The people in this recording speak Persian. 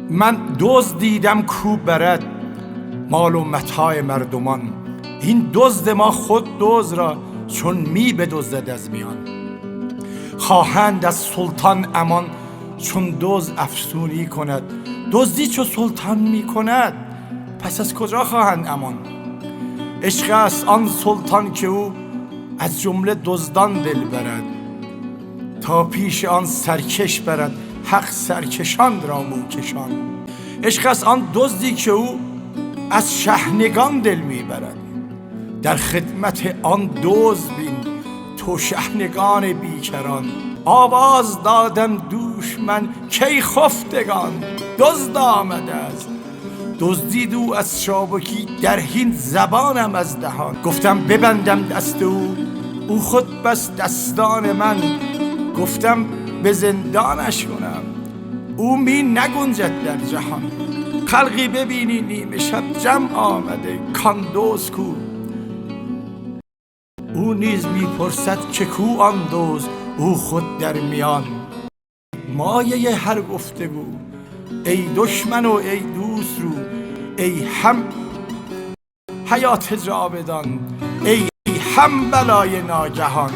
من دزد دیدم کو برد مال و متاع مردمان. این دزد ما خود دزد را چون می بدزدد از میان. خواهند از سلطان امان چون دزد افسونی کند. دزدی چو سلطان می کند پس از کجا خواهند امان؟ عشق است آن سلطان که او از جمله دزدان دل برد، تا پیش آن سرکش برد حق سرکشان را موکشان. عشق است آن دزدی که او از شحنگان دل میبرد، در خدمت آن دزد بین تو شحنگان بیکران. آواز دادم دوش من کی خفتگان، دزد آمده است. دزدید او از چابکی در حین زبانم از دهان. گفتم ببندم دست او خود بس دستان من. گفتم به زندانش کنم او می نگنجد در جهان. خلقی ببینی نیمه شب جمع آمده کان دزد کو. او نیز میپرسد که کو آن دزد، او خود در میان. مایه هر گفتگو ای دشمن و ای دوست رو، ای هم حیات جاودان ای هم بلای ناگهان.